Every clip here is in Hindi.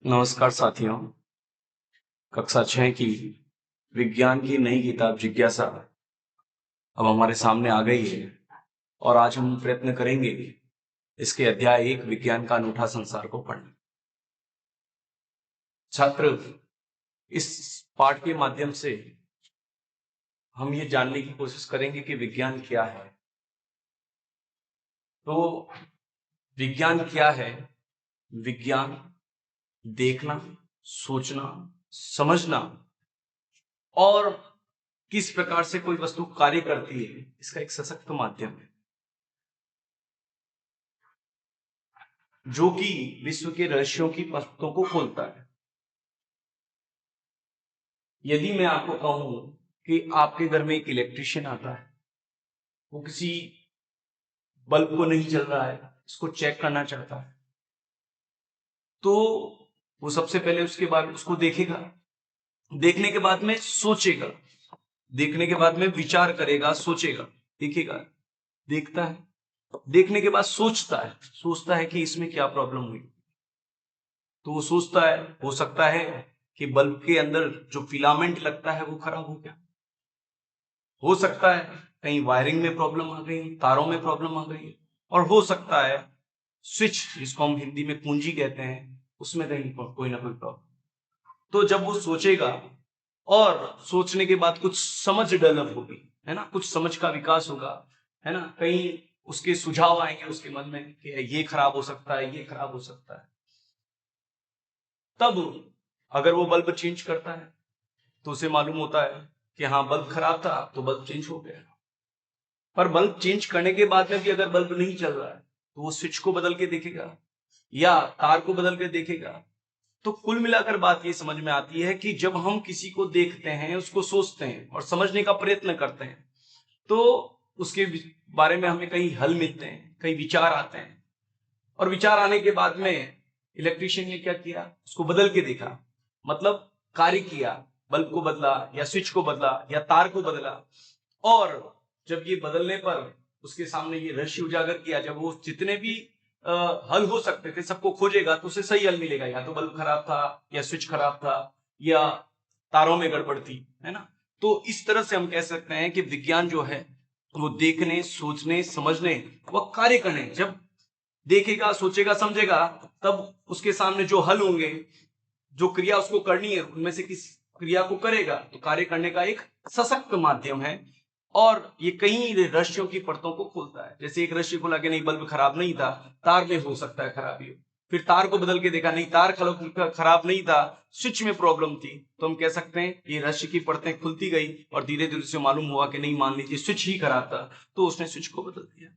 नमस्कार साथियों। कक्षा 6 की विज्ञान की नई किताब जिज्ञासा अब हमारे सामने आ गई है और आज हम प्रयत्न करेंगे इसके अध्याय 1 विज्ञान का अनूठा संसार को पढ़ने। छात्र, इस पाठ के माध्यम से हम ये जानने की कोशिश करेंगे कि विज्ञान क्या है। तो विज्ञान क्या है? विज्ञान देखना, सोचना, समझना और किस प्रकार से कोई वस्तु कार्य करती है, इसका एक सशक्त माध्यम है जो कि विश्व के रहस्यों की परतों को खोलता है। यदि मैं आपको कहूं कि आपके घर में एक इलेक्ट्रिशियन आता है, वो किसी बल्ब को नहीं चल रहा है, इसको चेक करना चाहता है, तो वो सबसे पहले उसके बाद उसको देखेगा, देखने के बाद में सोचेगा, देखने के बाद में विचार करेगा, सोचेगा, देखेगा, देखता है, देखने के बाद सोचता है कि इसमें क्या प्रॉब्लम हुई। तो वो सोचता है, हो सकता है कि बल्ब के अंदर जो फिलामेंट लगता है वो खराब हो गया, हो सकता है कहीं वायरिंग में प्रॉब्लम आ गई, तारों में प्रॉब्लम आ गई, और हो सकता है स्विच, जिसको हम हिंदी में कुंजी कहते हैं, उसमें कहीं कोई ना कोई प्रॉब्लम। तो जब वो सोचेगा और सोचने के बाद कुछ समझ डेवलप होगी, है ना, कुछ समझ का विकास होगा, है ना, कहीं उसके सुझाव आएंगे उसके मन में कि ये खराब हो सकता है, ये खराब हो सकता है। तब अगर वो बल्ब चेंज करता है तो उसे मालूम होता है कि हाँ, बल्ब खराब था तो बल्ब चेंज हो गया। पर बल्ब चेंज करने के बाद में भी अगर बल्ब नहीं चल रहा है तो वो स्विच को बदल के देखेगा या तार को बदल के देखेगा। तो कुल मिलाकर बात ये समझ में आती है कि जब हम किसी को देखते हैं, उसको सोचते हैं और समझने का प्रयत्न करते हैं, तो उसके बारे में हमें कई हल मिलते हैं, कई विचार आते हैं, और विचार आने के बाद में इलेक्ट्रिशियन ने क्या किया, उसको बदल के देखा, मतलब कार्य किया, बल्ब को बदला या स्विच को बदला या तार को बदला। और जब ये बदलने पर उसके सामने ये रहस्य उजागर किया, जब वो जितने भी हल हो सकते थे सबको खोजेगा तो उसे सही हल मिलेगा, या तो बल्ब खराब था या स्विच खराब था या तारों में गड़बड़ थी, है ना। तो इस तरह से हम कह सकते हैं कि विज्ञान जो है वो देखने, सोचने, समझने व कार्य करने, जब देखेगा, सोचेगा, समझेगा, तब उसके सामने जो हल होंगे, जो क्रिया उसको करनी है, उनमें से किस क्रिया को करेगा तो कार्य करने का एक सशक्त माध्यम है। और ये कई रहस्यों की परतों को खोलता है। जैसे एक रहस्य खोला कि नहीं, बल्ब खराब नहीं था, तार में हो सकता है खराबी हो, फिर तार को बदल के देखा, नहीं, तार खराब नहीं था, स्विच में प्रॉब्लम थी। तो हम कह सकते हैं ये रहस्य की परतें खुलती गई और धीरे धीरे उसे मालूम हुआ कि नहीं, मान लीजिए स्विच ही खराब था, तो उसने स्विच को बदल दिया।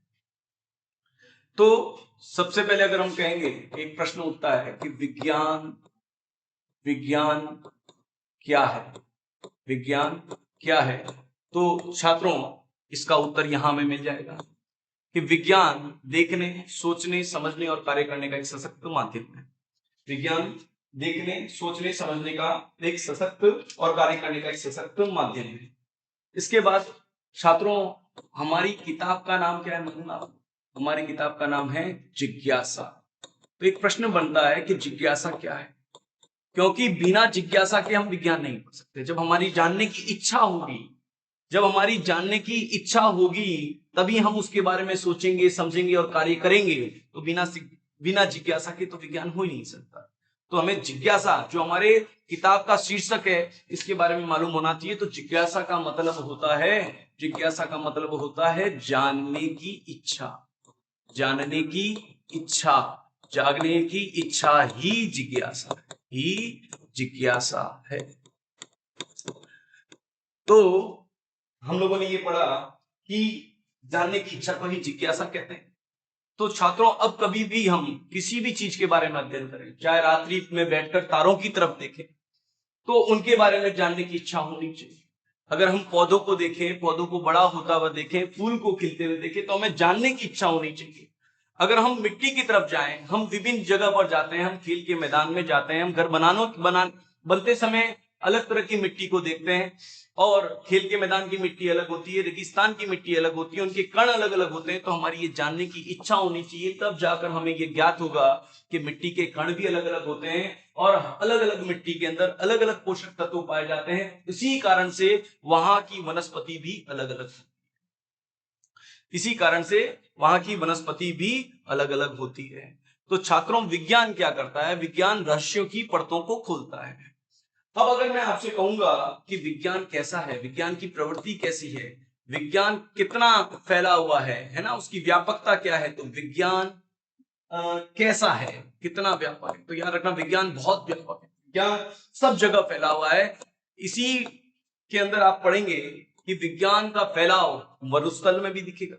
तो सबसे पहले अगर हम कहेंगे, एक प्रश्न उठता है कि विज्ञान विज्ञान क्या है, विज्ञान क्या है। तो छात्रों, इसका उत्तर यहां में मिल जाएगा कि विज्ञान देखने, सोचने, समझने और कार्य करने का एक सशक्त माध्यम है। विज्ञान देखने, सोचने, समझने का एक सशक्त और कार्य करने का एक सशक्त माध्यम है। इसके बाद छात्रों, हमारी किताब का नाम क्या है? मतलब हमारी किताब का नाम है जिज्ञासा। तो एक प्रश्न बनता है कि जिज्ञासा क्या है, क्योंकि बिना जिज्ञासा के हम विज्ञान नहीं पढ़ सकते। जब हमारी जानने की इच्छा होगी, जब हमारी जानने की इच्छा होगी, तभी हम उसके बारे में सोचेंगे, समझेंगे और कार्य करेंगे। तो बिना जिज्ञासा के तो विज्ञान हो ही नहीं सकता। तो हमें जिज्ञासा, जो हमारे किताब का शीर्षक है, इसके बारे में मालूम होना चाहिए। तो जिज्ञासा का मतलब होता है, जिज्ञासा का मतलब होता है जानने की इच्छा, जानने की इच्छा, जागने की इच्छा ही जिज्ञासा है। तो हम लोगों ने ये पढ़ा कि जानने की इच्छा को ही जिज्ञासा कहते हैं। तो छात्रों, अब कभी भी हम किसी भी चीज के बारे में अध्ययन करें, चाहे रात्रि में बैठकर तारों की तरफ देखें, तो उनके बारे में जानने की इच्छा होनी चाहिए। अगर हम पौधों को देखें, पौधों को बड़ा होता हुआ देखें, फूल को खिलते हुए देखें, तो हमें जानने की इच्छा होनी चाहिए। अगर हम मिट्टी की तरफ जाएं, हम विभिन्न जगह पर जाते हैं, हम खेल के मैदान में जाते हैं, हम घर बनते समय अलग तरह की मिट्टी को देखते हैं, और खेल के मैदान की मिट्टी अलग होती है, रेगिस्तान की मिट्टी अलग होती है, उनके कण अलग अलग होते हैं। तो हमारी ये जानने की इच्छा होनी चाहिए, तब जाकर हमें ये ज्ञात होगा कि मिट्टी के कण भी अलग अलग होते हैं और अलग अलग मिट्टी के अंदर अलग अलग पोषक तत्व पाए जाते हैं। इसी कारण से वहां की वनस्पति भी अलग अलग, इसी कारण से वहां की वनस्पति भी अलग अलग होती है। तो छात्रों, विज्ञान क्या करता है? विज्ञान रहस्यों की परतों को खोलता है। अब अगर मैं आपसे कहूंगा कि विज्ञान कैसा है, विज्ञान की प्रवृत्ति कैसी है, विज्ञान कितना फैला हुआ है ना, उसकी व्यापकता क्या है, तो विज्ञान कैसा है, कितना व्यापक है, तो याद रखना विज्ञान बहुत व्यापक है, विज्ञान सब जगह फैला हुआ है। इसी के अंदर आप पढ़ेंगे कि विज्ञान का फैलाव मरुस्थल में भी दिखेगा,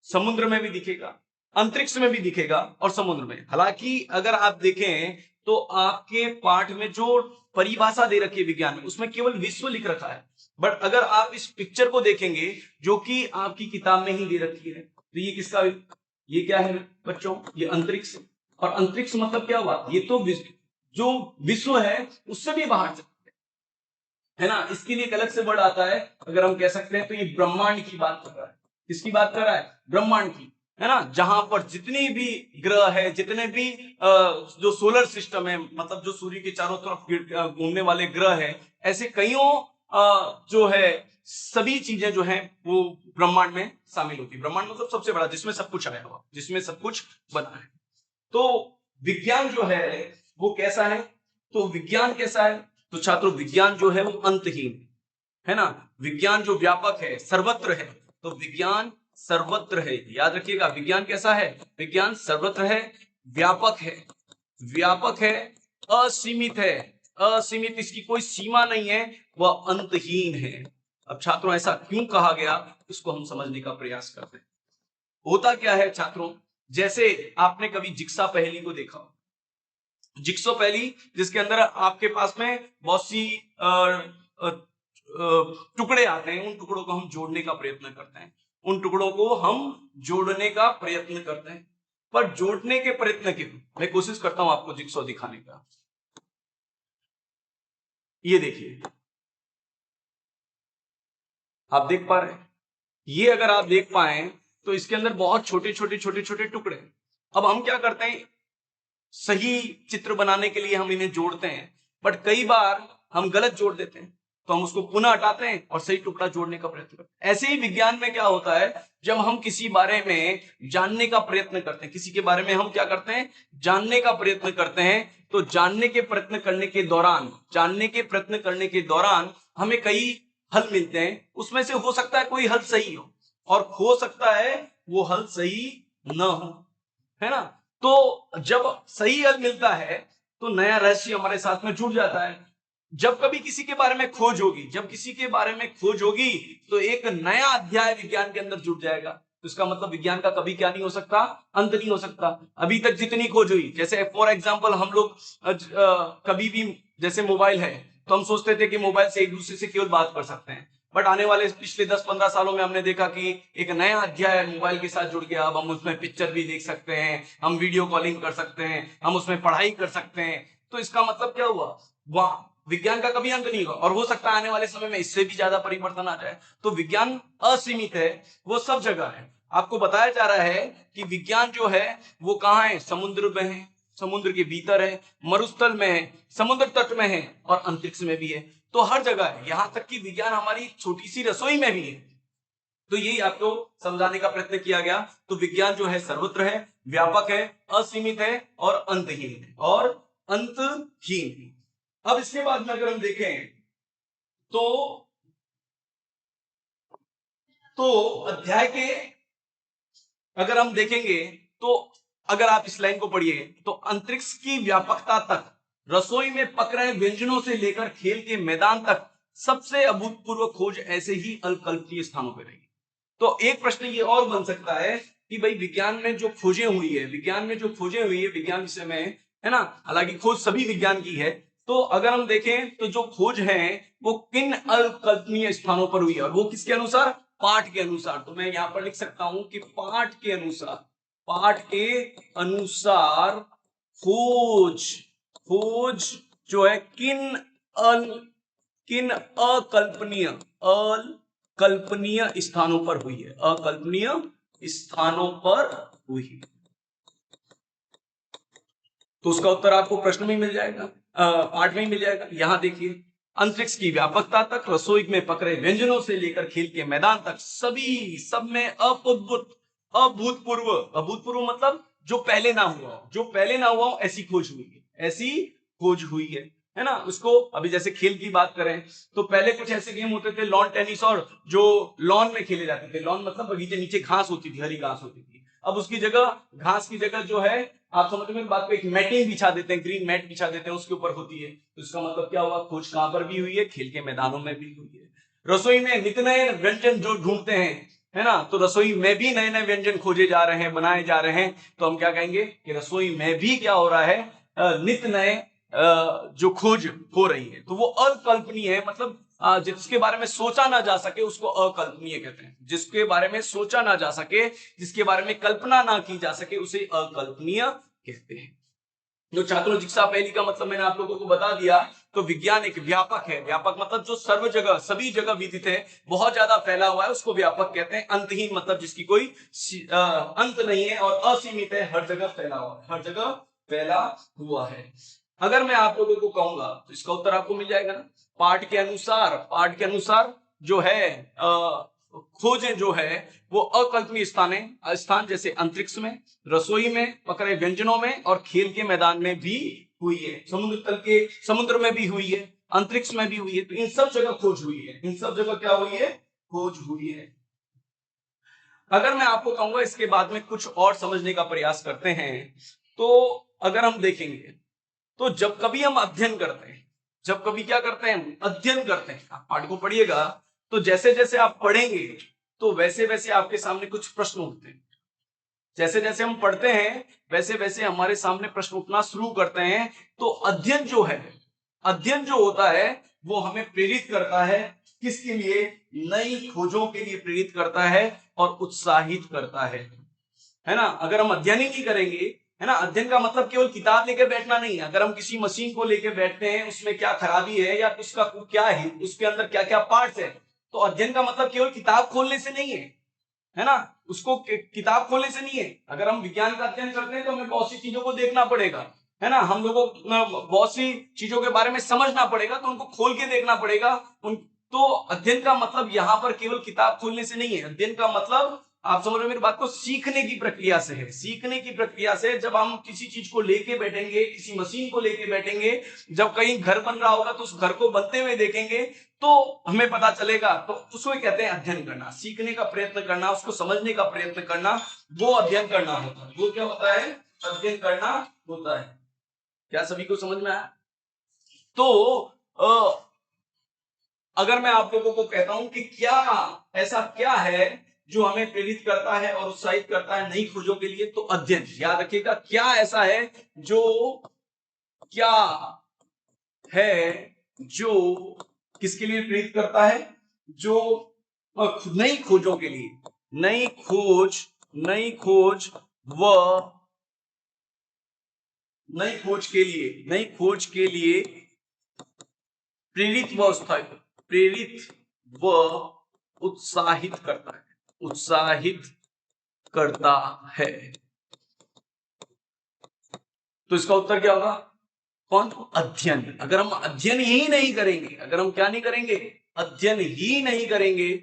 समुद्र में भी दिखेगा, अंतरिक्ष में भी दिखेगा और समुद्र में। हालांकि अगर आप देखें तो आपके पाठ में जो परिभाषा दे रखी है विज्ञान में, उसमें केवल विश्व लिख रखा है, बट अगर आप इस पिक्चर को देखेंगे जो कि आपकी किताब में ही दे रखी है, तो ये किसका, ये क्या है बच्चों? ये अंतरिक्ष। और अंतरिक्ष मतलब क्या हुआ? ये तो जो विश्व है उससे भी बाहर से है ना। इसके लिए एक अलग से वर्ड आता है, अगर हम कह सकते हैं तो ये ब्रह्मांड की बात कर रहा है। किसकी बात कर रहा है? ब्रह्मांड की, है ना। जहां पर जितनी भी ग्रह है, जितने भी जो सोलर सिस्टम है, मतलब जो सूर्य के चारों तरफ घूमने वाले ग्रह है, ऐसे कईयों जो है सभी चीजें जो है वो ब्रह्मांड में शामिल होती है। ब्रह्मांड मतलब सबसे बड़ा, जिसमें सब कुछ आया हुआ, जिसमें सब कुछ बना है। तो विज्ञान जो है वो कैसा है? तो विज्ञान कैसा है? तो छात्रों, विज्ञान जो है वो अंतहीन है ना। विज्ञान जो व्यापक है, सर्वत्र है, तो विज्ञान सर्वत्र है। याद रखिएगा, विज्ञान कैसा है? विज्ञान सर्वत्र है, व्यापक है, व्यापक है, असीमित है, असीमित, इसकी कोई सीमा नहीं है, वह अंतहीन है। अब छात्रों, ऐसा क्यों कहा गया, इसको हम समझने का प्रयास करते हैं। होता क्या है छात्रों, जैसे आपने कभी जिक्सा पहेली को देखा, जिक्सो पहेली, जिसके अंदर आपके पास में बहुत सी टुकड़े आते हैं, उन टुकड़ों को हम जोड़ने का प्रयत्न करते हैं, उन टुकड़ों को हम जोड़ने का प्रयत्न करते हैं। पर जोड़ने के प्रयत्न के, मैं कोशिश करता हूं आपको जिक्सो दिखाने का। ये देखिए, आप देख पा रहे हैं? ये अगर आप देख पाए तो इसके अंदर बहुत छोटे छोटे छोटे छोटे टुकड़े। अब हम क्या करते हैं, सही चित्र बनाने के लिए हम इन्हें जोड़ते हैं, बट कई बार हम गलत जोड़ देते हैं, तो हम उसको पुनः हटाते हैं और सही टुकड़ा जोड़ने का प्रयत्न करते हैं। ऐसे ही विज्ञान में क्या होता है, जब हम किसी बारे में जानने का प्रयत्न करते हैं, किसी के बारे में हम क्या करते हैं, जानने का प्रयत्न करते हैं, तो जानने के प्रयत्न करने के दौरान, जानने के प्रयत्न करने के दौरान हमें कई हल मिलते हैं। उसमें से हो सकता है कोई हल सही हो और हो सकता है वो हल सही न हो, है ना। तो जब सही हल मिलता है तो नया रहस्य हमारे साथ में जुड़ जाता है। जब कभी किसी के बारे में खोज होगी, जब किसी के बारे में खोज होगी, तो एक नया अध्याय विज्ञान के अंदर जुड़ जाएगा। तो इसका मतलब विज्ञान का कभी क्या नहीं हो सकता, अंत नहीं हो सकता। अभी तक जितनी खोज हुई, जैसे फॉर एग्जांपल हम लोग कभी भी, जैसे मोबाइल है, तो हम सोचते थे कि मोबाइल से एक दूसरे से केवल बात कर सकते हैं, बट आने वाले पिछले 10-15 सालों में हमने देखा कि एक नया अध्याय मोबाइल के साथ जुड़ गया। अब हम उसमें पिक्चर भी देख सकते हैं, हम वीडियो कॉलिंग कर सकते हैं, हम उसमें पढ़ाई कर सकते हैं। तो इसका मतलब क्या हुआ, वहां विज्ञान का कभी अंत नहीं होगा, और हो सकता है आने वाले समय में इससे भी ज्यादा परिवर्तन आ जाए। तो विज्ञान असीमित है, वो सब जगह है। आपको बताया जा रहा है कि विज्ञान जो है वो कहाँ है, समुद्र में है, समुद्र के भीतर है, मरुस्थल में है, समुद्र तट में है और अंतरिक्ष में भी है। तो हर जगह है, यहां तक कि विज्ञान हमारी छोटी सी रसोई में भी है। तो यही आपको समझाने का प्रयत्न किया गया। तो विज्ञान जो है सर्वत्र है, व्यापक है, असीमित है और अंतहीन है, और अंतहीन है। अब इसके बाद में अगर हम देखें तो अध्याय के अगर हम देखेंगे तो, अगर आप इस लाइन को पढ़िए, तो अंतरिक्ष की व्यापकता तक, रसोई में पक रहे व्यंजनों से लेकर खेल के मैदान तक, सबसे अभूतपूर्व खोज ऐसे ही अल्पकल्पनीय स्थानों पर रही। तो एक प्रश्न ये और बन सकता है कि भाई विज्ञान में जो खोजें हुई है, विज्ञान में जो खोजें हुई है विज्ञान विषय में, है ना, हालांकि खोज सभी विज्ञान की है, तो अगर हम देखें तो जो खोज है वो किन अल्पकल्पनीय स्थानों पर हुई है, और वो किसके अनुसार, पाठ के अनुसार। तो मैं यहां पर लिख सकता हूं कि पाठ के अनुसार, पाठ के अनुसार खोज, खोज जो है किन किन अकल्पनीय अकल्पनीय स्थानों पर हुई है, अकल्पनीय स्थानों पर हुई है। तो उसका उत्तर आपको प्रश्न में मिल जाएगा, पाठ में ही मिल जाएगा। यहां देखिए, अंतरिक्ष की व्यापकता तक, रसोई में पकड़े व्यंजनों से लेकर खेल के मैदान तक, सब में अभूतपूर्व मतलब जो पहले ना हुआ हो, जो पहले ना हुआ हो, ऐसी खोज हुई है, ऐसी खोज हुई है ना। उसको अभी जैसे खेल की बात करें तो पहले कुछ ऐसे गेम होते थे, लॉन टेनिस, और जो लॉन में खेले जाते थे। लॉन मतलब बगीचे नीचे घास होती थी, हरी घास होती थी। अब उसकी जगह, घास की जगह जो है, आप समझ में बात को, एक मैटिंग बिछा देते हैं, ग्रीन मैट बिछा देते हैं, उसके ऊपर होती है। तो इसका मतलब क्या हुआ, खोज कहां पर भी हुई है, खेल के मैदानों में भी हुई है। रसोई में नित नए व्यंजन जो ढूंढते हैं, है ना, तो रसोई में भी नए नए व्यंजन खोजे जा रहे हैं, बनाए जा रहे हैं। तो हम क्या कहेंगे कि रसोई में भी क्या हो रहा है, नित नए जो खोज हो रही है। तो वो अकल्पनीय है, मतलब जिसके बारे में सोचा ना जा सके उसको अकल्पनीय कहते हैं। जिसके बारे में सोचा ना जा सके, जिसके बारे में कल्पना ना की जा सके, उसे अकल्पनीय कहते हैं। जो छात्रों जिज्ञासा पहली का मतलब मैंने आप लोगों को बता दिया। तो विज्ञान एक व्यापक है, व्यापक मतलब जो सर्व जगह, सभी जगह विदित है, बहुत ज्यादा फैला हुआ है, उसको व्यापक कहते हैं। अंतहीन मतलब जिसकी कोई अंत नहीं है, और असीमित है, हर जगह फैला हुआ है, हर जगह फैला हुआ है। अगर मैं आप लोगों को कहूंगा तो इसका उत्तर आपको मिल जाएगा ना। पाठ के अनुसार जो है खोजें जो है वो अकल्पनीय स्थान जैसे अंतरिक्ष में, रसोई में, पकड़े व्यंजनों में, और खेल के मैदान में भी हुई है। समुद्र तल के, समुद्र में भी हुई है, अंतरिक्ष में भी हुई है। तो इन सब जगह खोज हुई है, इन सब जगह क्या हुई है, खोज हुई है। अगर मैं आपको कहूंगा इसके बाद में कुछ और समझने का प्रयास करते हैं, तो अगर हम देखेंगे तो जब कभी हम अध्ययन करते हैं, जब कभी क्या करते हैं, अध्ययन करते हैं, आप पाठ को पढ़िएगा तो जैसे जैसे आप पढ़ेंगे तो वैसे वैसे आपके सामने कुछ प्रश्न उठते हैं। जैसे जैसे हम पढ़ते हैं वैसे वैसे हमारे सामने प्रश्न उठना शुरू करते हैं। तो अध्ययन जो है, अध्ययन जो होता है वो हमें प्रेरित करता है, किसके लिए, नई खोजों के लिए प्रेरित करता है और उत्साहित करता है ना। अगर हम अध्ययन ही नहीं करेंगे, है ना, अध्ययन का मतलब केवल किताब लेकर बैठना नहीं है। अगर हम किसी मशीन को लेकर बैठते हैं, उसमें क्या खराबी है या उसका क्या है, उसके अंदर क्या क्या पार्ट्स है, तो अध्ययन का मतलब केवल किताब खोलने से नहीं है ना, उसको किताब खोलने से नहीं है। अगर हम विज्ञान का अध्ययन करते हैं तो हमें बहुत सी चीजों को देखना पड़ेगा, है ना, हम लोगों को बहुत सी चीजों के बारे में समझना पड़ेगा, तो उनको खोल के देखना पड़ेगा। तो अध्ययन का मतलब यहां पर केवल किताब खोलने से नहीं है। अध्ययन का मतलब, आप समझ रहे हो मेरी बात को, सीखने की प्रक्रिया से है, सीखने की प्रक्रिया से। जब हम किसी चीज को लेके बैठेंगे, किसी मशीन को लेके बैठेंगे, जब कहीं घर बन रहा होगा तो उस घर को बनते हुए देखेंगे तो हमें पता चलेगा। तो उसको कहते हैं अध्ययन करना, सीखने का प्रयत्न करना, उसको समझने का प्रयत्न करना, वो अध्ययन करना होता है। वो क्या होता है, अध्ययन करना होता है। क्या सभी को समझ में आया? तो अगर मैं आप लोगों को कहता हूं कि क्या ऐसा क्या है जो हमें प्रेरित करता है और उत्साहित करता है नई खोजों के लिए, तो अध्ययन। याद रखिएगा, क्या ऐसा है जो, क्या है जो किसके लिए प्रेरित करता है, जो नई खोजों के लिए, नई खोज, नई खोज व नई खोज के लिए, नई खोज के लिए प्रेरित व उत्साहित, प्रेरित व उत्साहित करता है, उत्साहित करता है। तो इसका उत्तर क्या होगा, कौन, अध्ययन। अगर हम अध्ययन ही नहीं करेंगे, अगर हम क्या नहीं करेंगे, अध्ययन ही नहीं करेंगे,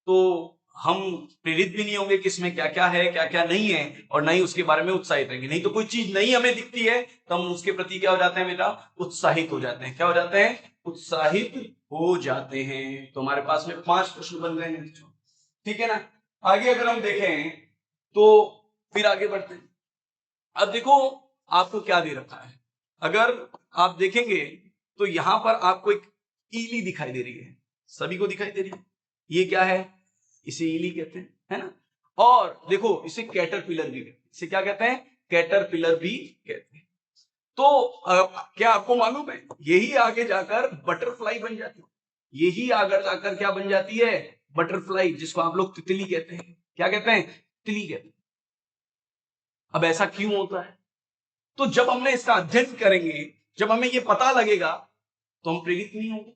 तो हम प्रेरित भी नहीं होंगे कि इसमें क्या क्या है, क्या क्या नहीं है, और नहीं उसके बारे में उत्साहित रहेंगे। नहीं तो कोई चीज नहीं हमें दिखती है तो हम उसके प्रति क्या हो जाते हैं बेटा, उत्साहित हो जाते हैं। क्या हो जाते हैं, उत्साहित हो जाते हैं। तो हमारे पास में 5 प्रश्न बन गए हैं, ठीक है ना। आगे अगर हम देखें तो फिर आगे बढ़ते हैं। अब देखो आपको क्या दे रखा है, अगर आप देखेंगे तो यहां पर आपको एक ईली दिखाई दे रही है, सभी को दिखाई दे रही है। ये क्या है, इसे ईली कहते हैं, है ना। और देखो इसे कैटरपिलर भी कहते हैं। इसे क्या कहते हैं, कैटरपिलर भी कहते हैं। तो क्या आपको मालूम है, यही आगे जाकर बटरफ्लाई बन जाती है, यही आगे जाकर क्या बन जाती है, बटरफ्लाई, जिसको आप लोग तितली कहते हैं। क्या कहते हैं, तितली कहते हैं। अब ऐसा क्यों होता है, तो जब हमने इसका अध्ययन करेंगे, जब हमें ये पता लगेगा तो हम प्रेरित नहीं होंगे,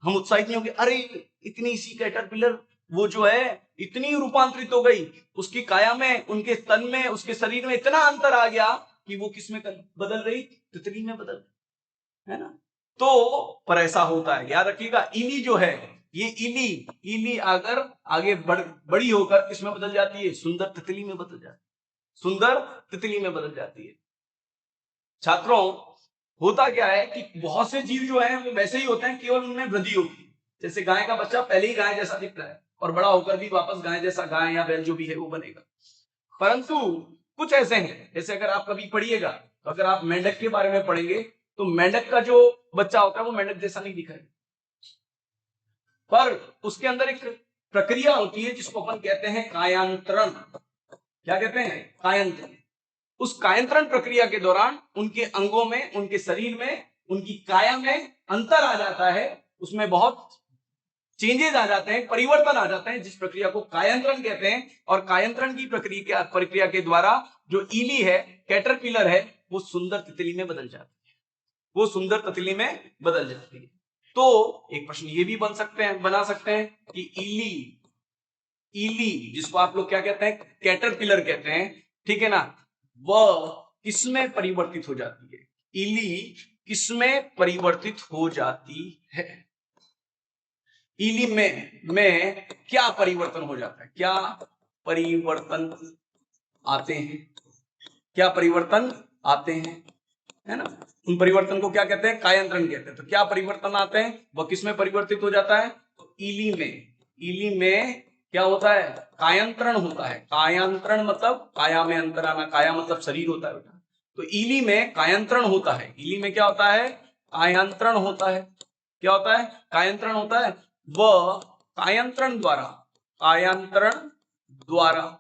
हम उत्साहित नहीं होंगे, अरे इतनी सी कैटरपिलर वो जो है इतनी रूपांतरित हो गई, उसकी काया में, उनके तन में, उसके शरीर में इतना अंतर आ गया कि वो किस में बदल रही, तितली में बदल, है ना। तो पर ऐसा होता है, याद रखिएगा। इली जो है, ये इली इली अगर आगे बड़ी होकर किसमें बदल जाती है, सुंदर तितली में बदल जाती है, सुंदर तितली में बदल जाती है। छात्रों, होता क्या है कि बहुत से जीव जो है वो वैसे ही होते हैं, केवल उनमें वृद्धि होती है। जैसे गाय का बच्चा पहले ही गाय जैसा दिखता है और बड़ा होकर भी वापस गाय जैसा, गाय या बैल जो भी है वो बनेगा। परंतु कुछ ऐसे हैं, जैसे अगर आप कभी पढ़िएगा, तो अगर आप मेंढक के बारे में पढ़ेंगे तो मेंढक का जो बच्चा होता है वो मेंढक जैसा नहीं दिखाएगा, पर उसके अंदर एक प्रक्रिया होती है जिसको अपन कहते हैं कायांतरण। क्या कहते हैं, कायांतरण। उस कायांतरण प्रक्रिया के दौरान उनके अंगों में, उनके शरीर में, उनकी काया में अंतर आ जाता है, उसमें बहुत चेंजेस आ जाते हैं, परिवर्तन आ जाते हैं, जिस प्रक्रिया को कायांतरण कहते हैं। और कायांतरण की प्रक्रिया के द्वारा जो इली है, कैटरपिलर है, वो सुंदर तितली में बदल जाती है, वो सुंदर तितली में बदल जाती है। तो एक प्रश्न ये भी बना सकते हैं कि इली जिसको आप लोग क्या कहते हैं, कैटरपिलर कहते हैं, ठीक है ना, वह किसमें परिवर्तित हो जाती है, इली किसमें परिवर्तित हो जाती है, इली में क्या परिवर्तन हो जाता है, क्या परिवर्तन आते हैं, क्या परिवर्तन आते हैं, है ना। उन परिवर्तन को क्या कहते हैं, कायांतरण कहते हैं। तो क्या परिवर्तन आते हैं, वह किसमें परिवर्तित हो जाता है, तो इली में क्या होता है, कायांतरण होता है। कायांतरण मतलब काया में अंतर आना, काया मतलब शरीर होता है बेटा। तो इली में कायांतरण होता है, इली में क्या होता है, कायांतरण होता है। क्या होता है, कायांतरण होता है। वह कायांतरण द्वारा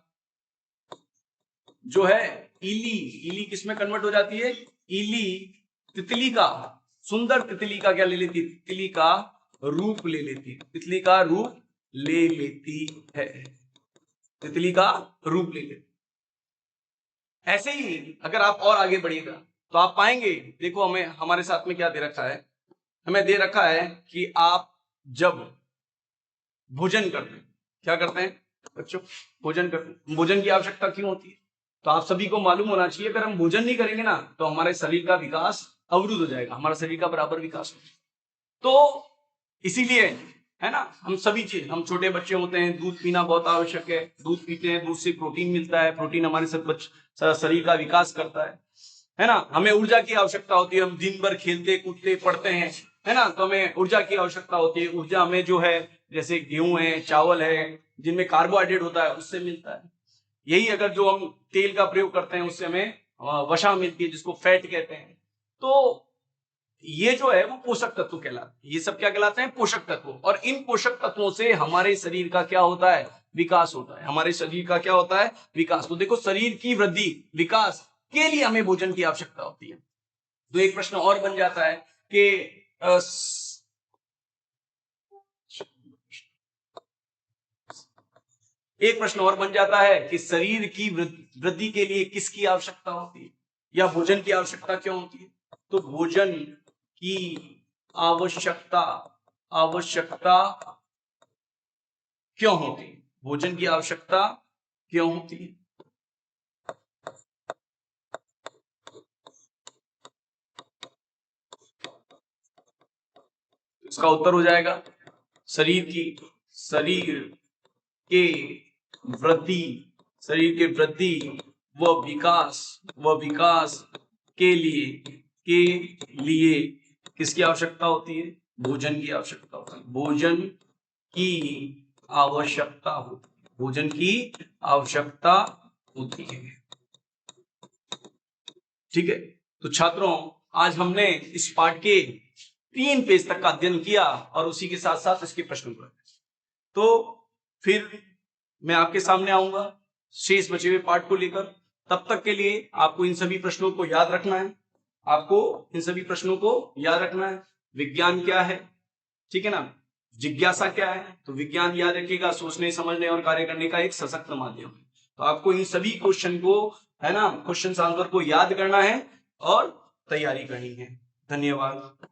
जो है इली किसमें कन्वर्ट हो जाती है, इली तितली का, सुंदर तितली का क्या ले लेती है, तितली का रूप ले लेती है, तितली का रूप ले लेती है, तितली का रूप ले लेती है। ऐसे ही अगर आप और आगे बढ़िएगा तो आप पाएंगे, देखो हमें हमारे साथ में क्या दे रखा है, हमें दे रखा है कि आप जब भोजन करते हैं, क्या करते हैं बच्चों, भोजन करते हैं। भोजन की आवश्यकता क्यों होती है, तो आप सभी को मालूम होना चाहिए, अगर हम भोजन नहीं करेंगे ना तो हमारे शरीर का विकास अवरुद्ध हो जाएगा, हमारा शरीर का बराबर विकास हो जाएगा। तो इसीलिए है ना, हम सभी चीज, हम छोटे बच्चे होते हैं, दूध पीना बहुत आवश्यक है, दूध पीते हैं, दूध से प्रोटीन मिलता है, प्रोटीन हमारे शरीर का विकास करता है ना। हमें ऊर्जा की आवश्यकता होती है, हम दिन भर खेलते कूदते पढ़ते हैं, है ना, तो हमें ऊर्जा की आवश्यकता होती है। ऊर्जा हमें जो है, जैसे गेहूं है, चावल है, जिनमें कार्बोहाइड्रेट होता है, उससे मिलता है। यही अगर जो हम तेल का प्रयोग करते हैं उससे हमें वसा मिलती है, जिसको फैट कहते हैं। तो ये जो है वो पोषक तत्व कहलाते हैं, ये सब क्या कहलाते हैं, पोषक तत्व। और इन पोषक तत्वों से हमारे शरीर का क्या होता है, विकास होता है, हमारे शरीर का क्या होता है, विकास। तो देखो, शरीर की वृद्धि, विकास के लिए हमें भोजन की आवश्यकता होती है। तो एक प्रश्न और बन जाता है कि एक प्रश्न और बन जाता है कि शरीर की वृद्धि के लिए किसकी आवश्यकता होती है, या भोजन की आवश्यकता क्यों होती है। तो भोजन की आवश्यकता क्यों होती है, भोजन की आवश्यकता क्यों होती है। इसका उत्तर हो जाएगा शरीर के वृद्धि, शरीर के वृद्धि व विकास के लिए किसकी आवश्यकता होती है, भोजन की आवश्यकता होती है, भोजन की आवश्यकता होती है, भोजन की आवश्यकता होती है। ठीक है, तो छात्रों, आज हमने इस पाठ के 3 पेज तक का अध्ययन किया और उसी के साथ साथ इसके प्रश्न पर, तो फिर मैं आपके सामने आऊंगा शेष बचे हुए पाठ को लेकर। तब तक के लिए आपको इन सभी प्रश्नों को याद रखना है, आपको इन सभी प्रश्नों को याद रखना है। विज्ञान क्या है, ठीक है ना, जिज्ञासा क्या है, तो विज्ञान याद रखिएगा, सोचने समझने और कार्य करने का एक सशक्त माध्यम है। तो आपको इन सभी क्वेश्चन को, है ना, क्वेश्चन आंसर को याद करना है और तैयारी करनी है। धन्यवाद।